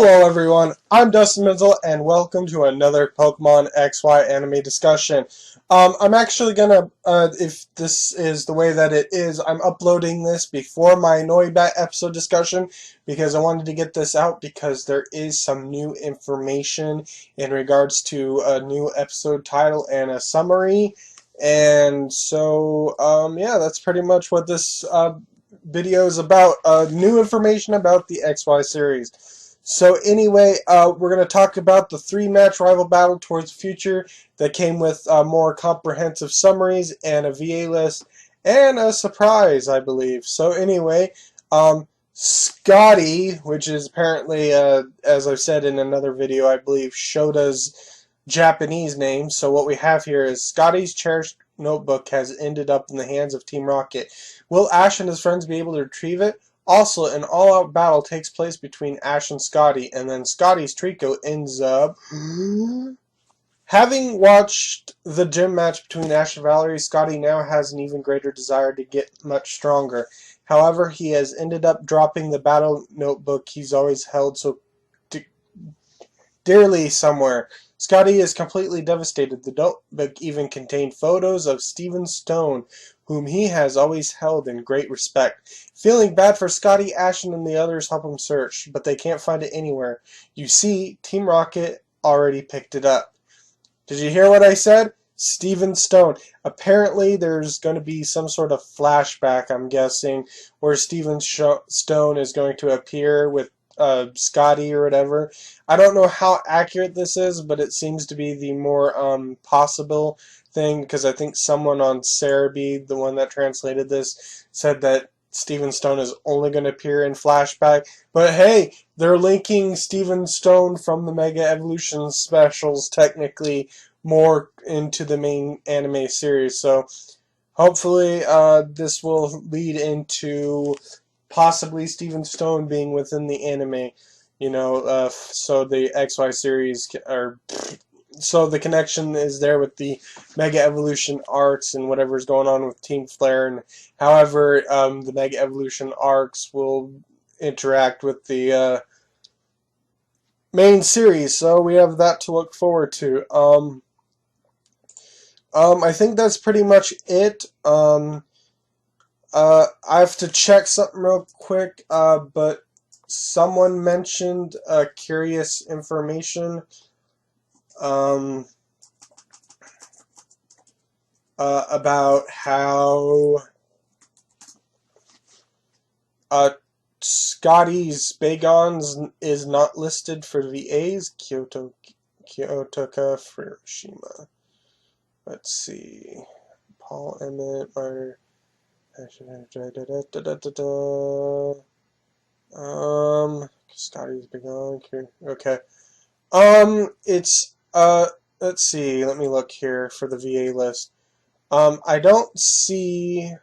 Hello everyone, I'm Dustin Benzel, and welcome to another Pokemon XY anime discussion. I'm actually gonna, if this is the way that it is, I'm uploading this before my Noibat episode discussion, because I wanted to get this out because there is some new information in regards to a new episode title and a summary, and so, yeah, that's pretty much what this, video is about, new information about the XY series. So anyway, we're going to talk about the 3-match rival battle towards the future that came with more comprehensive summaries and a VA list and a surprise, I believe. So anyway, Scottie, which is apparently, as I've said in another video, I believe Shota's Japanese name. So what we have here is Scottie's cherished notebook has ended up in the hands of Team Rocket. Will Ash and his friends be able to retrieve it? Also, an all-out battle takes place between Ash and Scottie, and then Scottie's Trico ends up... Having watched the gym match between Ash and Valerie, Scottie now has an even greater desire to get much stronger. However, he has ended up dropping the battle notebook he's always held so dearly somewhere. Scottie is completely devastated. The notebook even contained photos of Stephen Stone, whom he has always held in great respect. Feeling bad for Scottie, Ash and the others help him search, but they can't find it anywhere. You see, Team Rocket already picked it up. Did you hear what I said? Stephen Stone. Apparently there's going to be some sort of flashback, I'm guessing, where Stephen Stone is going to appear with Scottie or whatever. I don't know how accurate this is, but it seems to be the more possible thing, because I think someone on Cerebi, the one that translated this, said that Stephen Stone is only going to appear in flashback. But hey, they're linking Stephen Stone from the Mega Evolution specials technically more into the main anime series. So hopefully this will lead into possibly Stephen Stone being within the anime, you know, so the XY series, or so the connection is there with the Mega Evolution arcs and whatever's going on with Team Flare, and however the Mega Evolution arcs will interact with the main series. So we have that to look forward to. I think that's pretty much it. I have to check something real quick, but someone mentioned curious information about how Scottie's Bagons is not listed for VAs. Kyotoka Fukushima. Let's see. Paul Emmett or Scottie's Bagon. Okay. It's let's see. Let me look here for the VA list. I don't see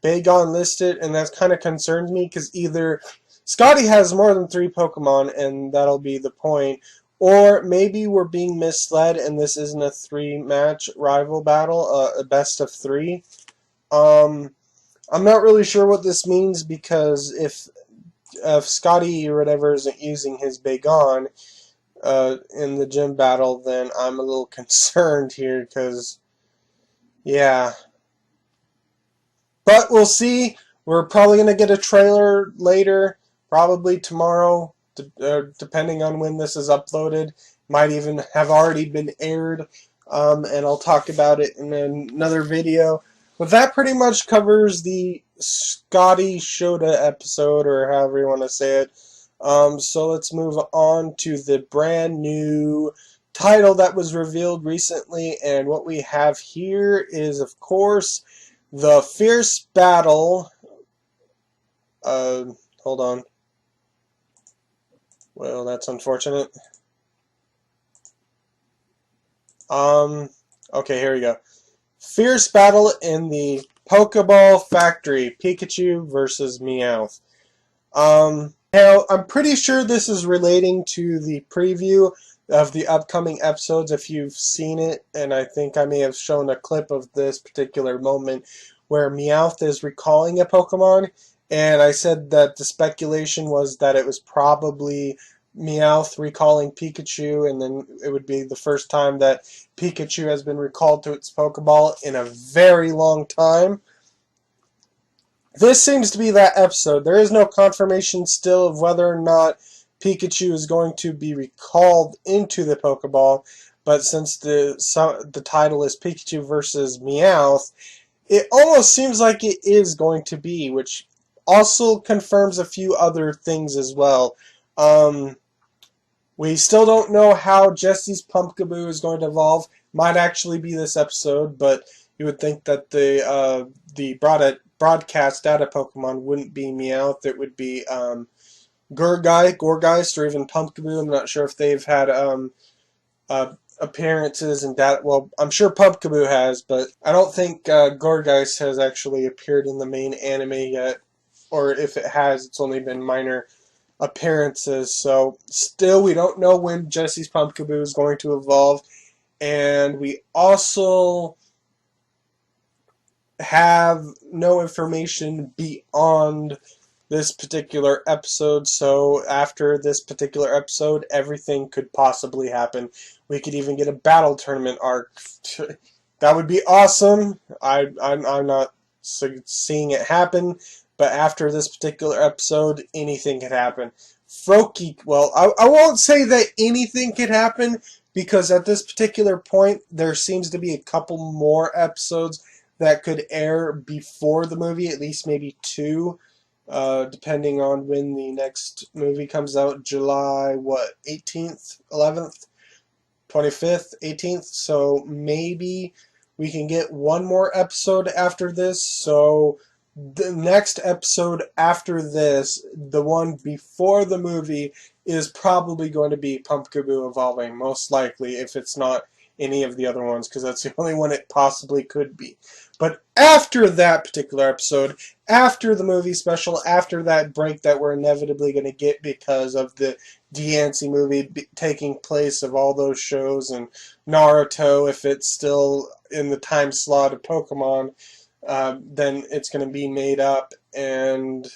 Bagon listed, and that kind of concerns me, because either Scottie has more than 3 Pokemon, and that'll be the point, or maybe we're being misled and this isn't a 3-match rival battle, a best of 3. I'm not really sure what this means, because if Scottie or whatever isn't using his Bagon in the gym battle, then I'm a little concerned here, because, yeah. But we'll see. We're probably going to get a trailer later, probably tomorrow, depending on when this is uploaded. Might even have already been aired, and I'll talk about it in another video. But that pretty much covers the Scottie Shota episode, or however you want to say it. So let's move on to the brand new title that was revealed recently, and what we have here is, of course, the Fierce Battle. Hold on. Well, that's unfortunate. Okay, here we go. Fierce Battle in the Pokeball Factory. Pikachu versus Meowth. Now, I'm pretty sure this is relating to the preview of the upcoming episodes, if you've seen it, and I think I may have shown a clip of this particular moment where Meowth is recalling a Pokemon, and I said that the speculation was that it was probably Meowth recalling Pikachu, and then it would be the first time that Pikachu has been recalled to its Pokeball in a very long time. This seems to be that episode. There is no confirmation still of whether or not Pikachu is going to be recalled into the Pokeball, but since the title is Pikachu versus Meowth, it almost seems like it is going to be, which also confirms a few other things as well. We still don't know how Jesse's Pumpkaboo is going to evolve. Might actually be this episode, but you would think that the broadcast data Pokemon wouldn't be Meowth. It would be Gourgeist, or even Pumpkaboo. I'm not sure if they've had appearances in data. Well, I'm sure Pumpkaboo has, but I don't think Gourgeist has actually appeared in the main anime yet. Or if it has, it's only been minor appearances. So still, we don't know when Jesse's Pumpkaboo is going to evolve. And we also have no information beyond this particular episode. So after this particular episode, everything could possibly happen. We could even get a battle tournament arc. That would be awesome. I'm not seeing it happen, but after this particular episode, anything could happen. Froakie, well, I won't say that anything could happen, because at this particular point, there seems to be a couple more episodes that could air before the movie, at least maybe 2, depending on when the next movie comes out, July, 18th, 11th, 25th, 18th, so maybe we can get one more episode after this. So the next episode after this, the one before the movie, is probably going to be Pumpkaboo evolving, most likely, if it's not any of the other ones, because that's the only one it possibly could be. But after that particular episode, after the movie special, after that break that we're inevitably going to get because of the Diancie movie taking place of all those shows, and Naruto, if it's still in the time slot of Pokemon, then it's going to be made up. And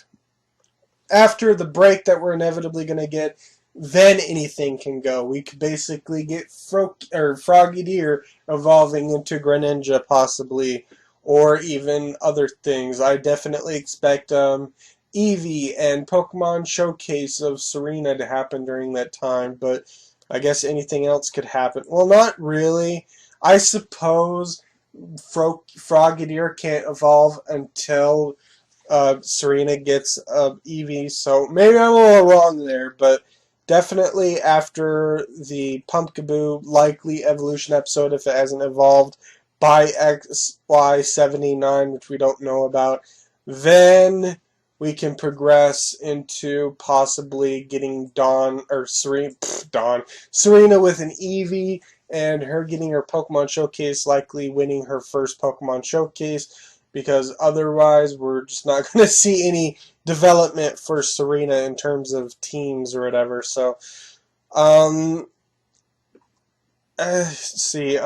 after the break that we're inevitably going to get, then anything can go. We could basically get Frogadier evolving into Greninja, possibly, or even other things. I definitely expect Eevee and Pokemon Showcase of Serena to happen during that time, but I guess anything else could happen. Well, not really. I suppose Frogadier can't evolve until Serena gets Eevee, so maybe I'm a little wrong there, but definitely after the Pumpkaboo likely evolution episode, if it hasn't evolved by XY79, which we don't know about, then we can progress into possibly getting Serena with an Eevee, and her getting her Pokemon Showcase, likely winning her first Pokemon Showcase, because otherwise we're just not going to see any development for Serena in terms of teams or whatever. So, let's see,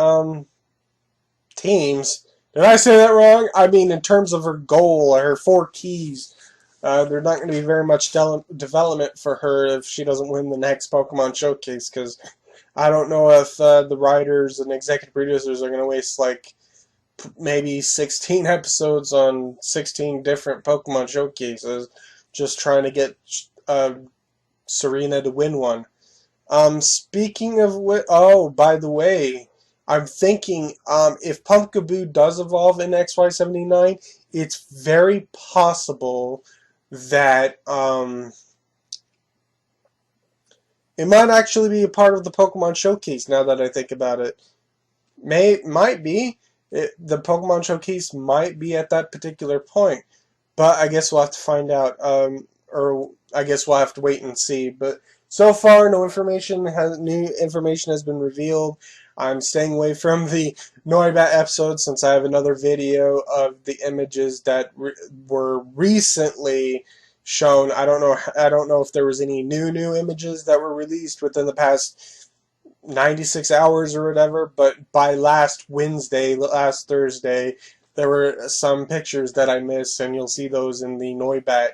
teams. Did I say that wrong? I mean, in terms of her goal, her 4 keys, there's not going to be very much development for her if she doesn't win the next Pokemon Showcase, because I don't know if the writers and executive producers are going to waste, like, maybe 16 episodes on 16 different Pokemon Showcases just trying to get Serena to win one. Speaking of which, oh, by the way, I'm thinking if Pumpkaboo does evolve in XY79, it's very possible that it might actually be a part of the Pokemon Showcase, now that I think about it. Might be. The Pokemon Showcase might be at that particular point. But I guess we'll have to find out. Or I guess we'll have to wait and see. But so far, new information has been revealed. I'm staying away from the Noibat episode since I have another video of the images that were recently shown. I don't know if there was any new images that were released within the past 96 hours or whatever, but by last Thursday, there were some pictures that I missed, and you'll see those in the Noibat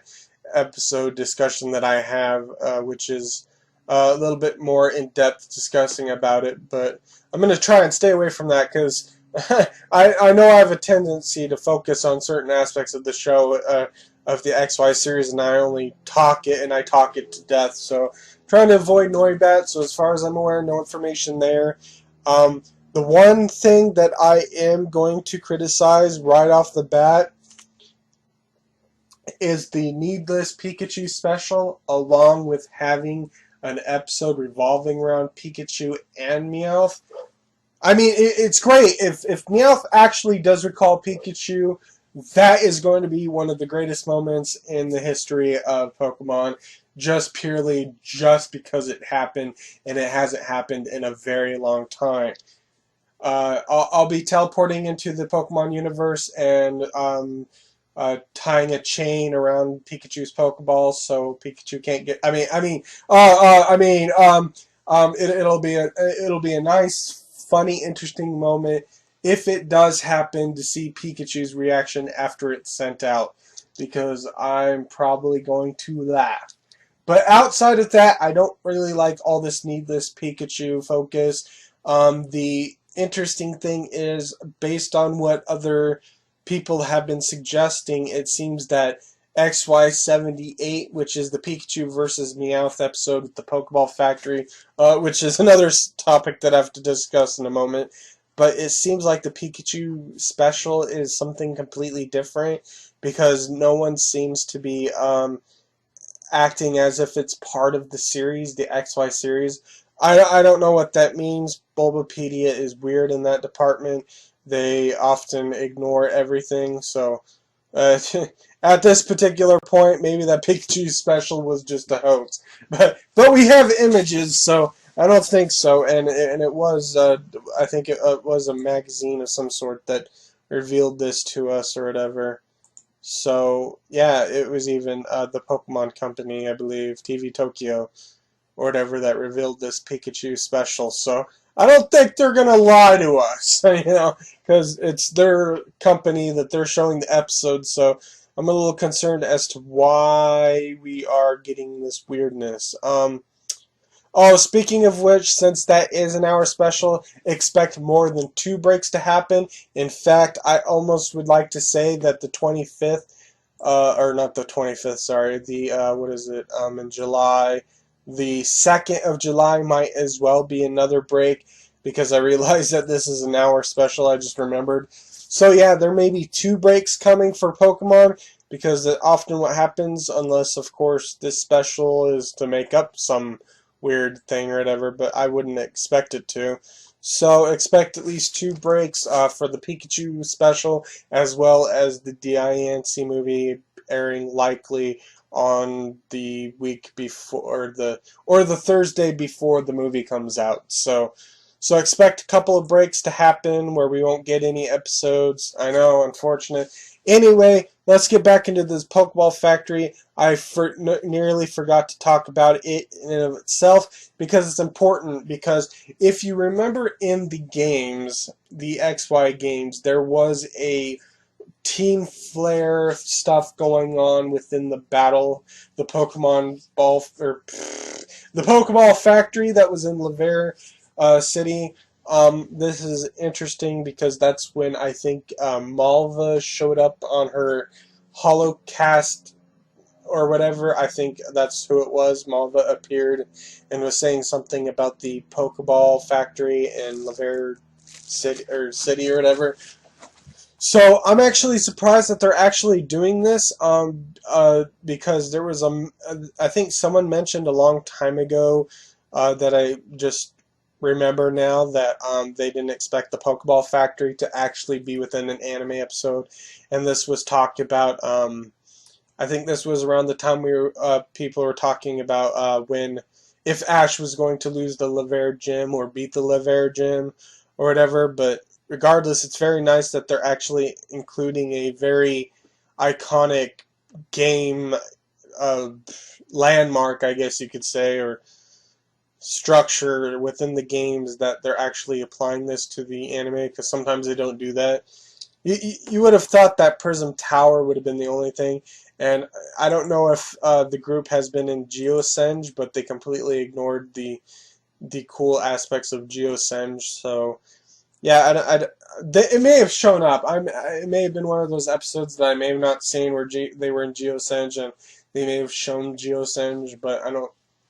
episode discussion that I have, which is a little bit more in-depth discussing about it, but I'm going to try and stay away from that because I know I have a tendency to focus on certain aspects of the show, of the XY series, and I only talk it, and I talk it to death. So trying to avoid Noibat. So as far as I'm aware, no information there. The one thing that I am going to criticize right off the bat is the needless Pikachu special, along with having an episode revolving around Pikachu and Meowth. I mean, it's great. If Meowth actually does recall Pikachu, that is going to be one of the greatest moments in the history of Pokemon, just because it happened, and it hasn't happened in a very long time. I'll be teleporting into the Pokemon universe and tying a chain around Pikachu's Pokeball so Pikachu can't get. It'll be a nice, funny, interesting moment if it does happen to see Pikachu's reaction after it's sent out, because I'm probably going to laugh. But outside of that, I don't really like all this needless Pikachu focus. The interesting thing is, based on what other people have been suggesting, it seems that XY78, which is the Pikachu versus Meowth episode at the Pokeball Factory, which is another topic that I have to discuss in a moment, but it seems like the Pikachu special is something completely different because no one seems to be acting as if it's part of the series, the XY series. I don't know what that means. Bulbapedia is weird in that department. They often ignore everything, so at this particular point, maybe that Pikachu special was just a hoax. But we have images, so I don't think so. And it was, I think it was a magazine of some sort that revealed this to us or whatever. So yeah, it was even the Pokemon Company, I believe, TV Tokyo or whatever, that revealed this Pikachu special. So I don't think they're gonna lie to us, because it's their company that they're showing the episode. So I'm a little concerned as to why we are getting this weirdness. Oh, speaking of which, since that is an hour special, expect more than 2 breaks to happen. In fact, I almost would like to say that the 25th, or not the 25th, sorry, the, what is it, in July, the 2nd of July might as well be another break, because I realized that this is an hour special, I just remembered. So yeah, there may be 2 breaks coming for Pokemon, because often what happens, unless of course this special is to make up some weird thing or whatever, but I wouldn't expect it to. So expect at least 2 breaks for the Pikachu special, as well as the DINC movie airing likely on the week before or the Thursday before the movie comes out. So expect a couple of breaks to happen where we won't get any episodes. I know, unfortunate. Anyway, let's get back into this Pokeball Factory. I nearly forgot to talk about it in and of itself because it's important. Because if you remember in the games, the XY games, there was a Team Flare stuff going on within the battle, the Pokeball Factory that was in Lavere City. This is interesting because that's when I think Malva showed up on her Holocast or whatever. I think that's who it was. Malva appeared and was saying something about the Pokeball Factory in Lavere City or whatever. So I'm actually surprised that they're actually doing this, because there was I think someone mentioned a long time ago that I just remember now that they didn't expect the Pokeball Factory to actually be within an anime episode, and this was talked about. I think this was around the time people were talking about if Ash was going to lose the Lavere Gym or beat the Lavere Gym or whatever, but regardless, it's very nice that they're actually including a very iconic game landmark, I guess you could say, or structure within the games, that they're actually applying this to the anime, because sometimes they don't do that. You would have thought that Prism Tower would have been the only thing, And I don't know if the group has been in Geosenge, but they completely ignored the cool aspects of Geosenge. So yeah, it may have shown up. It may have been one of those episodes that I may have not seen where they were in Geosenge and they may have shown Geosenge, but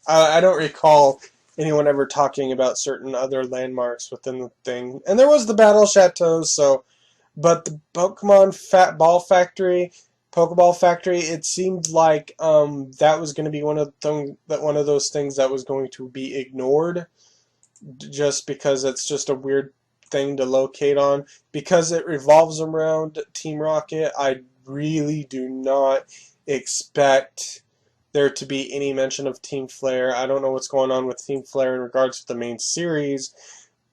I don't recall anyone ever talking about certain other landmarks within the thing. And there was the Battle Chateaus, so, but the Pokeball Factory, it seemed like that was going to be one of those things that was going to be ignored, just because it's just a weird thing to locate on. Because it revolves around Team Rocket, I really do not expect there to be any mention of Team Flare. I don't know what's going on with Team Flare in regards to the main series,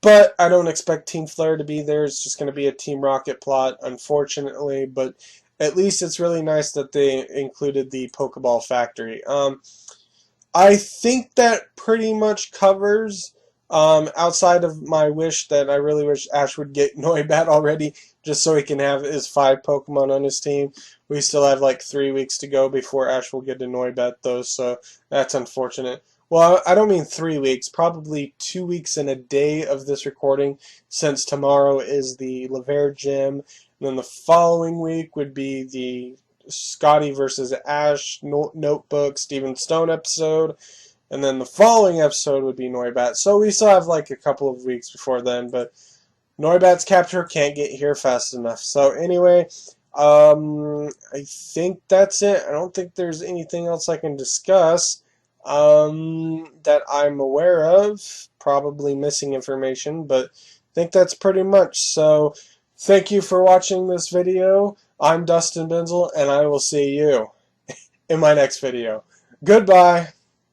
but I don't expect Team Flare to be there. It's just going to be a Team Rocket plot, unfortunately, but at least it's really nice that they included the Pokeball Factory. I think that pretty much covers, outside of my wish that I really wish Ash would get Noibat already, just so he can have his 5 Pokemon on his team. We still have like 3 weeks to go before Ash will get a Noibat, though, so that's unfortunate. Well, I don't mean 3 weeks, probably 2 weeks and a day of this recording, since tomorrow is the Laver Gym, and then the following week would be the Scottie versus Ash Notebook Steven Stone episode, and then the following episode would be Noibat. So we still have like a couple of weeks before then, but Noibat's capture can't get here fast enough. So anyway, I think that's it. I don't think there's anything else I can discuss that I'm aware of. Probably missing information, but I think that's pretty much. So thank you for watching this video. I'm Dustin Benzel, and I will see you in my next video. Goodbye.